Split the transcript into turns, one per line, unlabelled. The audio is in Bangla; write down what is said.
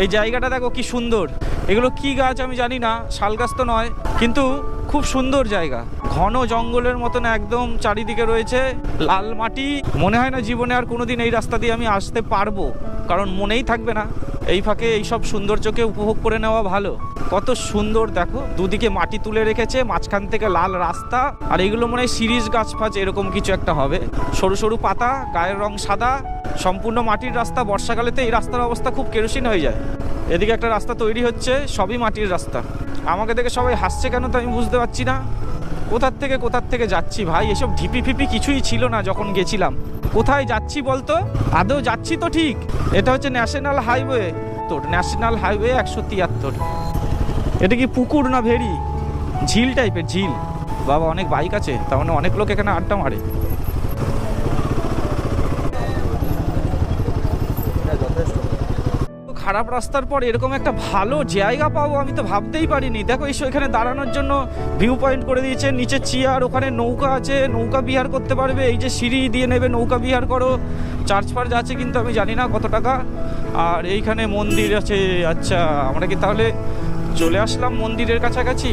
এই জায়গাটা দেখো কি সুন্দর। এগুলো কি গাছ আমি জানি না, শাল গাছ তো নয়, কিন্তু খুব সুন্দর জায়গা। ঘন জঙ্গলের মতন একদম চারিদিকে রয়েছে, লাল মাটি। মনে হয় না জীবনে আর কোনোদিন এই রাস্তা দিয়ে আমি আসতে পারবো, কারণ মনেই থাকবে না। এই ফাঁকে এইসব সৌন্দর্যকে উপভোগ করে নেওয়া ভালো। কত সুন্দর দেখো, দুদিকে মাটি তুলে রেখেছে, মাঝখান থেকে লাল রাস্তা। আর এগুলো মনে হয় শিরীষ গাছ ফাছ এরকম কিছু একটা হবে, সরু সরু পাতা, গায়ের রং সাদা, সম্পূর্ণ মাটির রাস্তা। বর্ষাকালেতে এই রাস্তার অবস্থা খুব কেরোসিন হয়ে যায়। এদিকে একটা রাস্তা তৈরি হচ্ছে, সবই মাটির রাস্তা। আমাকে দেখে সবাই হাসছে কেন তো আমি বুঝতে পারছি না। কোথার থেকে যাচ্ছি ভাই? এসব ঢিপি ফিপি কিছুই ছিল না যখন গেছিলাম। কোথায় যাচ্ছি বলতো? আদৌ যাচ্ছি তো ঠিক? এটা হচ্ছে ন্যাশনাল হাইওয়ে, তোর ন্যাশনাল হাইওয়ে 173। এটা কি পুকুর না ভেরি? ঝিল টাইপের ঝিল। বাবা, অনেক বাইক আছে, তার মানে অনেক লোক এখানে আড্ডা মারে। খারাপ রাস্তার পর এরকম একটা ভালো জায়গা পাবো আমি তো ভাবতেই পারিনি। দেখো এসো, এখানে দাঁড়ানোর জন্য ভিউ পয়েন্ট করে দিয়েছে, নিচে চেয়ার, ওখানে নৌকা আছে, নৌকা বিহার করতে পারবে। এই যে সিঁড়ি দিয়ে নেবে, নৌকা বিহার করো। চার্জ ফার্জ আছে কিন্তু আমি জানি না কত টাকা। আর এইখানে মন্দির আছে। আচ্ছা, আমরা কি তাহলে চলে আসলাম মন্দিরের কাছাকাছি?